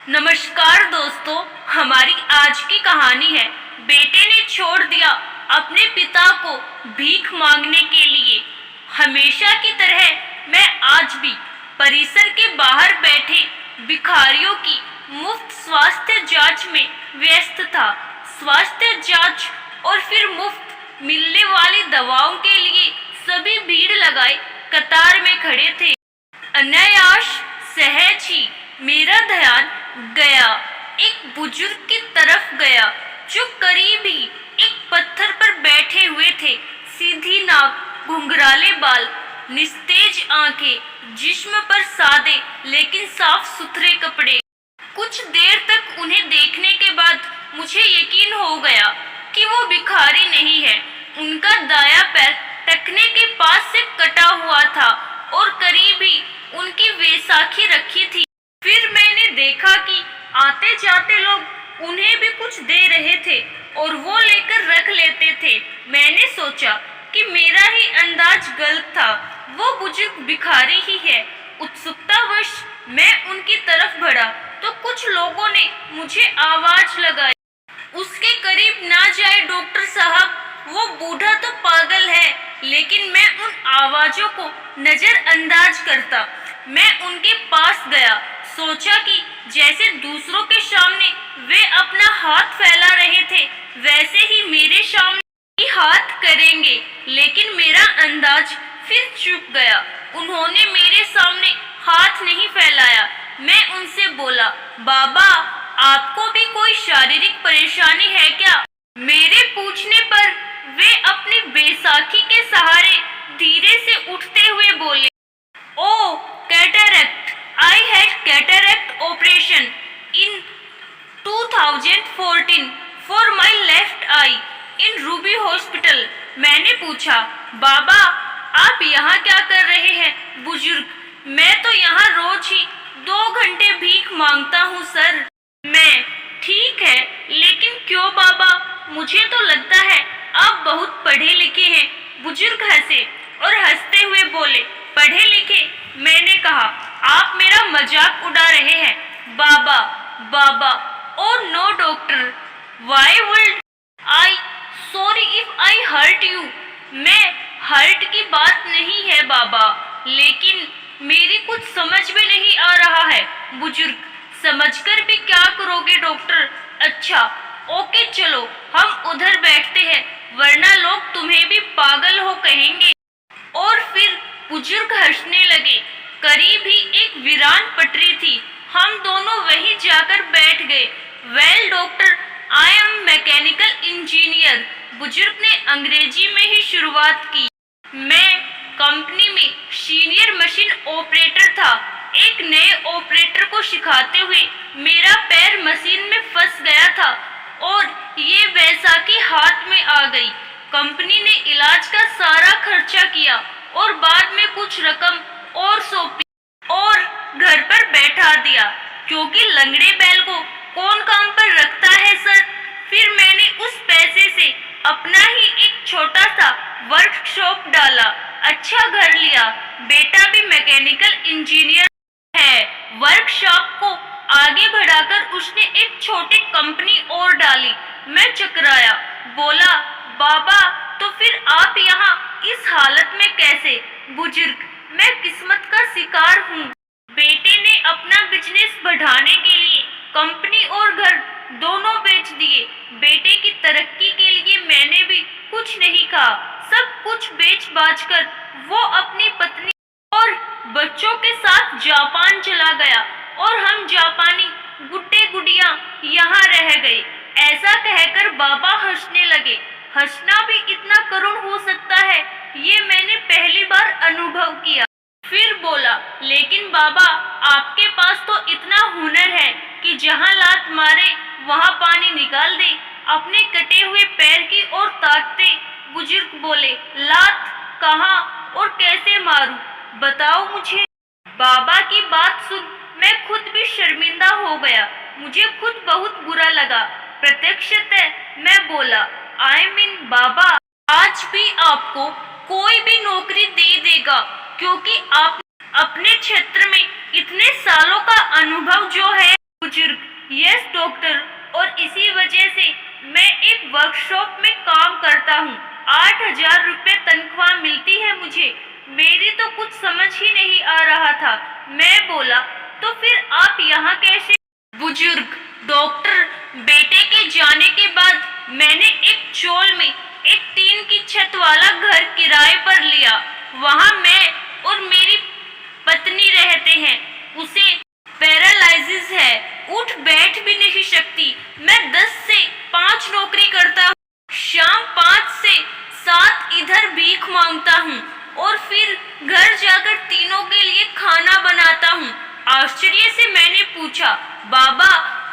नमस्कार दोस्तों, हमारी आज की कहानी है बेटे ने छोड़ दिया अपने पिता को भीख मांगने के लिए। हमेशा की तरह मैं आज भी परिसर के बाहर बैठे भिखारियों की मुफ्त स्वास्थ्य जांच में व्यस्त था। स्वास्थ्य जांच और फिर मुफ्त मिलने वाली दवाओं के लिए सभी भीड़ लगाए कतार में खड़े थे। अनायास सहज ही मेरा ध्यान गया एक बुजुर्ग की तरफ गया जो करीब ही एक पत्थर पर बैठे हुए थे। सीधी नाक, घुंघराले बाल, निस्तेज आंखें, जिस्म पर सादे लेकिन साफ सुथरे कपड़े। कुछ देर तक उन्हें देखने के बाद मुझे यकीन हो गया कि वो भिखारी नहीं है। उनका दायां पैर टखने के पास से कटा हुआ था और करीब ही उनकी वैसाखी रखी थी। फिर मैंने देखा कि आते जाते लोग उन्हें भी कुछ दे रहे थे और वो लेकर रख लेते थे। मैंने सोचा कि मेरा ही अंदाज गलत था, वो बुजुर्ग भिखारी ही है। उत्सुकतावश मैं उनकी तरफ बढ़ा तो कुछ लोगों ने मुझे आवाज लगाई, उसके करीब ना जाए डॉक्टर साहब, वो बूढ़ा तो पागल है। लेकिन मैं उन आवाजों को नजरअंदाज करता। मैं उनके पास गया, सोचा कि जैसे दूसरों के सामने वे अपना हाथ फैला रहे थे वैसे ही मेरे सामने हाथ करेंगे। लेकिन मेरा अंदाज फिर चूक गया। उन्होंने मेरे सामने हाथ नहीं फैलाया। मैं उनसे बोला, बाबा आपको भी कोई शारीरिक परेशानी है क्या? मेरे पूछने पर वे अपनी बैसाखी के सहारे धीरे से उठते हुए बोले, ओ cataract, I had cataract operation in 2014 for my left eye in Ruby Hospital। मैंने पूछा, बाबा आप यहाँ क्या कर रहे हैं? बुजुर्ग, मैं तो यहाँ रोज ही 2 घंटे भीख मांगता हूँ सर। मैं, ठीक है, लेकिन क्यों बाबा? मुझे तो लगता है आप बहुत पढ़े लिखे हैं। बुजुर्ग हंसे और हंसते हुए बोले, पढ़े लिखे? मैंने कहा, आप मेरा मजाक उड़ा रहे हैं। बाबा, बाबा, oh no doctor, why would I, sorry if I hurt you. मैं हर्ट की बात नहीं है बाबा, लेकिन मेरी कुछ समझ में नहीं आ रहा है। बुजुर्ग, समझकर भी क्या करोगे डॉक्टर? अच्छा ओके, चलो हम उधर बैठते हैं, वरना लोग तुम्हें भी पागल हो कहेंगे। और फिर बुजुर्ग हंसने लगे। करीब ही एक वीरान पटरी थी, हम दोनों वहीं जाकर बैठ गए। Well doctor, I am mechanical engineer. बुजुर्ग ने अंग्रेजी में ही शुरुआत की। मैं कंपनी में सीनियर मशीन ऑपरेटर था। एक नए ऑपरेटर को सिखाते हुए मेरा पैर मशीन में फंस गया था और ये बैसाखी हाथ में आ गई। कंपनी ने इलाज का सारा खर्चा किया और बाद में कुछ रकम और सौंपी और घर पर बैठा दिया, क्योंकि लंगड़े बैल को कौन काम पर रखता है सर। फिर मैंने उस पैसे से अपना ही एक छोटा सा वर्कशॉप डाला, अच्छा घर लिया। बेटा भी मैकेनिकल इंजीनियर है। वर्कशॉप को आगे बढ़ाकर उसने एक छोटी कंपनी और डाली। मैं चकराया, बोला, बाबा तो फिर आप यहाँ इस हालत में कैसे? बुजुर्ग, मैं किस्मत का शिकार हूँ। बेटे ने अपना बिजनेस बढ़ाने के लिए कंपनी और घर दोनों बेच दिए। बेटे की तरक्की के लिए मैंने भी कुछ नहीं कहा। सब कुछ बेच बाच कर वो अपनी पत्नी और बच्चों के साथ जापान चला गया और हम जापानी गुड्डे गुड़िया यहाँ रह गए। ऐसा कहकर बाबा हंसने लगे। हंसना भी इतना करुण हो सकता है, ये मैंने पहली बार अनुभव किया। फिर बोला, लेकिन बाबा आपके पास तो इतना हुनर है कि जहाँ लात मारे वहाँ पानी निकाल दे। अपने कटे हुए पैर की ओर ताकते बुजुर्ग बोले, लात कहाँ और कैसे मारूं? बताओ मुझे। बाबा की बात सुन मैं खुद भी शर्मिंदा हो गया। मुझे खुद बहुत बुरा लगा। प्रत्यक्षतः मैं बोला, आई मीन बाबा, आज भी आपको कोई भी नौकरी दे देगा, क्योंकि आप अपने क्षेत्र में इतने सालों का अनुभव जो है। बुजुर्ग, यस डॉक्टर, और इसी वजह से मैं एक वर्कशॉप में काम करता हूँ। 8,000 रुपये तनख्वाह मिलती है मुझे। मेरी तो कुछ समझ ही नहीं आ रहा था। मैं बोला, तो फिर आप यहाँ कैसे? बुजुर्ग: डॉक्टर, बेटे के जाने के बाद मैंने एक चोल में एक टीन की छत वाला घर किराए पर लिया। वहाँ मैं और मेरी पत्नी रहते हैं। उसे पैरालिसिस है, उठ बैठ भी नहीं सकती। मैं 10 से 5 नौकरी करता हूँ, शाम 5 से 7 इधर भीख मांगता हूँ और फिर घर जाकर तीनों के लिए खाना बनाता हूँ। आश्चर्य से मैंने पूछा, बाबा,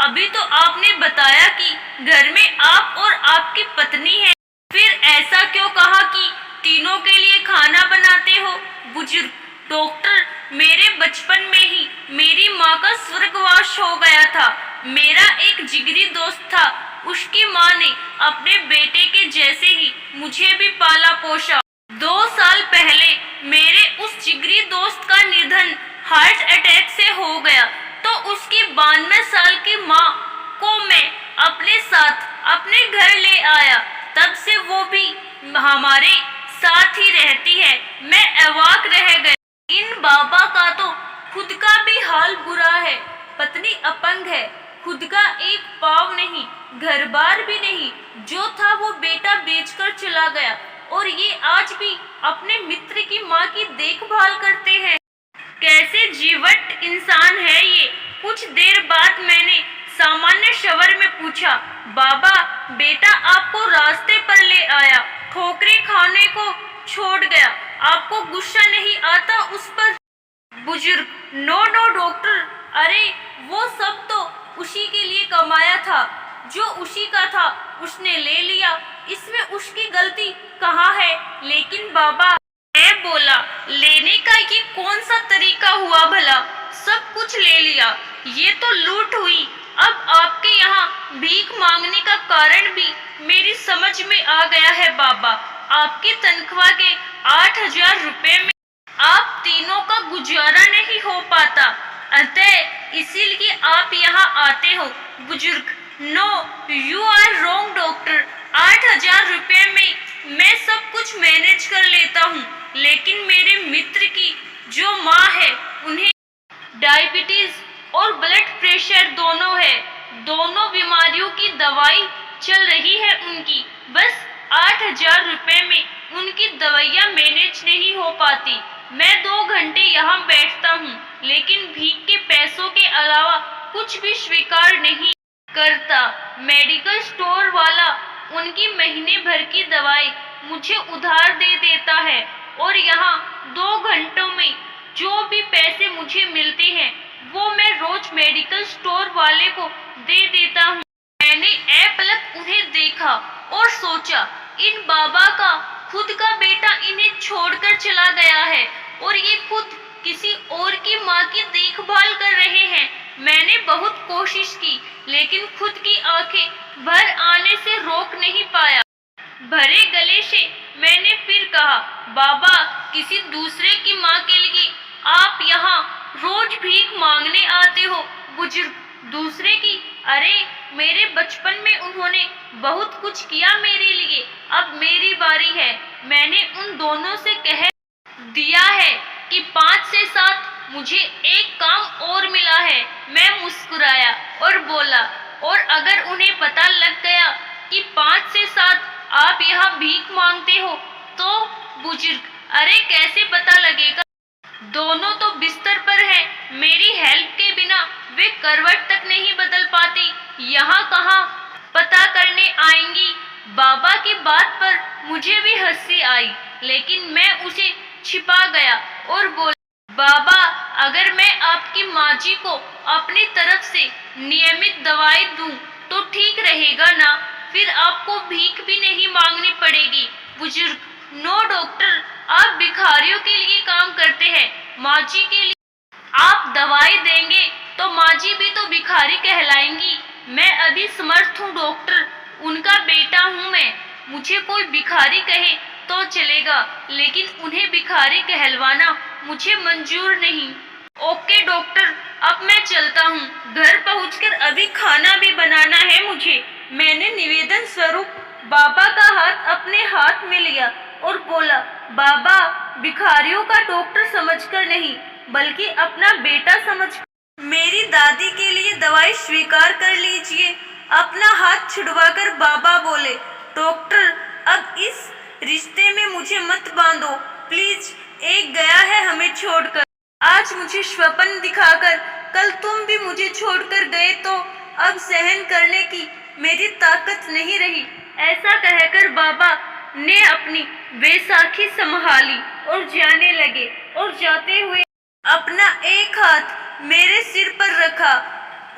अभी तो आपने बताया कि घर में आप और आपकी पत्नी है, फिर ऐसा क्यों कहा कि तीनों के लिए खाना बनाते हो? बुजुर्ग: डॉक्टर, मेरे बचपन में ही मेरी माँ का स्वर्गवास हो गया था। मेरा एक जिगरी दोस्त था, उसकी माँ ने अपने बेटे के जैसे ही मुझे भी पाला पोसा। 2 साल पहले मेरे उस जिगरी दोस्त का निधन हार्ट अटैक से हो गया, तो उसकी 92 साल की माँ को मैं अपने साथ अपने घर ले आया। तब से वो भी हमारे साथ ही रहती है। मैं अवाक रह गई। इन बाबा का तो खुद का भी हाल बुरा है। पत्नी अपंग है, खुद का एक पाँव नहीं, घर बार भी नहीं। जो था वो बेटा बेचकर चला गया, और ये आज भी अपने मित्र की माँ की देखभाल करते हैं। कैसे जीवट इंसान है ये। कुछ देर बाद मैंने सामान्य शवर में पूछा, बाबा, बेटा आपको रास्ते पर ले आया, ठोकरे खाने को छोड़ गया, आपको गुस्सा नहीं आता उस पर? बुजुर्ग: नो नो डॉक्टर, अरे वो सब तो उसी के लिए कमाया था। जो उसी का था उसने ले लिया, इसमें उसकी गलती कहाँ है? लेकिन बाबा, मैं बोला, लेने का ये कौन सा तरीका हुआ भला? सब कुछ ले लिया, ये तो लूट हुई। अब आपके यहाँ भीख मांगने का कारण भी मेरी समझ में आ गया है बाबा। आपकी तनख्वाह के 8,000 रुपये में आप तीनों का गुजारा नहीं हो पाता, अतः इसीलिए आप यहाँ आते हो। बुजुर्ग: no, you are wrong doctor. 8,000 रुपये में मैं सब कुछ मैनेज कर लेता हूँ, लेकिन मेरे मित्र की जो माँ है, उन्हें डायबिटीज और ब्लड प्रेशर दोनों है। दोनों बीमारियों की दवाई चल रही है उनकी। बस 8,000 रुपये में उनकी दवाइयाँ मैनेज नहीं हो पाती। मैं 2 घंटे यहाँ बैठता हूँ, लेकिन भीख के पैसों के अलावा कुछ भी स्वीकार नहीं करता। मेडिकल स्टोर वाला उनकी महीने भर की दवाई मुझे उधार दे देता है, और यहाँ 2 घंटों में जो भी पैसे मुझे मिलते हैं वो मैं रोज मेडिकल स्टोर वाले को दे देता हूँ। मैंने पलक उन्हें देखा और सोचा, इन बाबा का खुद का बेटा इन्हें छोड़कर चला गया है और ये खुद किसी और की माँ की देखभाल कर रहे हैं। मैंने बहुत कोशिश की, लेकिन खुद की आंखें भर आने से रोक नहीं पाया। भरे गले से मैंने फिर कहा, बाबा, किसी दूसरे की माँ के लिए आप यहाँ रोज भीख मांगने आते हो? बुजुर्ग: दूसरे की? अरे, मेरे बचपन में उन्होंने बहुत कुछ किया मेरे लिए, अब मेरी बारी है। मैंने उन दोनों से कह दिया है कि 5 से 7 मुझे एक काम और मिला है। मैं मुस्कुराया और बोला, और अगर उन्हें पता लग गया कि 5 से 7 आप यहाँ भीख मांगते हो तो? बुजुर्ग: अरे कैसे पता लगेगा, दोनों तो बिस्तर पर हैं। मेरी हेल्प के बिना वे करवट तक नहीं बदल पाती, यहाँ कहाँ पता करने आएंगी? बाबा की बात पर मुझे भी हंसी आई, लेकिन मैं उसे छिपा गया और बोला, बाबा, अगर मैं आपकी माँ जी को अपनी तरफ से नियमित दवाई दूं तो ठीक रहेगा ना? फिर आपको भीख भी नहीं मांगनी पड़ेगी। बुजुर्ग: नो डॉक्टर, आप भिखारियों के लिए काम करते हैं, माँ जी के लिए आप दवाई देंगे तो माँ जी भी तो भिखारी कहलाएंगी। मैं अभी समर्थ हूँ डॉक्टर, उनका बेटा हूँ मैं। मुझे कोई भिखारी कहे तो चलेगा, लेकिन उन्हें भिखारी कहलवाना मुझे मंजूर नहीं। ओके डॉक्टर, अब मैं चलता हूँ। घर पहुँचकर अभी खाना भी बनाना है मुझे। मैंने निवेदन स्वरूप बाबा का हाथ अपने हाथ में लिया और बोला, बाबा, भिखारियों का डॉक्टर समझकर नहीं, बल्कि अपना बेटा समझ मेरी दादी के लिए दवाई स्वीकार कर लीजिए। अपना हाथ छुड़वाकर बाबा बोले, डॉक्टर, अब इस रिश्ते में मुझे मत बांधो प्लीज। एक गया है हमें छोड़कर, आज मुझे स्वप्न दिखाकर कल तुम भी मुझे छोड़कर गए तो अब सहन करने की मेरी ताकत नहीं रही। ऐसा कहकर बाबा ने अपनी बैसाखी संभाली और जाने लगे और जाते हुए अपना एक हाथ मेरे सिर पर रखा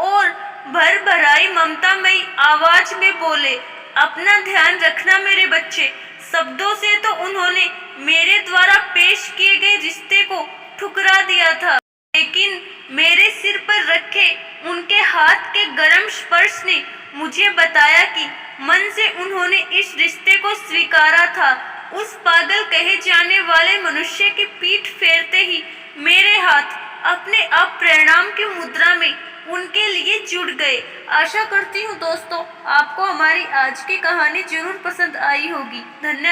और भर भराई ममतामयी आवाज में बोले, अपना ध्यान रखना मेरे बच्चे। शब्दों से तो उन्होंने मेरे द्वारा पेश किए गए रिश्ते को ठुकरा दिया था, लेकिन मेरे सिर पर रखे उनके हाथ के गर्म स्पर्श ने मुझे बताया कि मन से उन्होंने इस रिश्ते को स्वीकारा था। उस पागल कहे जाने वाले मनुष्य की पीठ फेरते ही मेरे हाथ अपने आप प्रणाम की मुद्रा में उनके लिए जुड़ गए। आशा करती हूँ दोस्तों, आपको हमारी आज की कहानी जरूर पसंद आई होगी। धन्यवाद।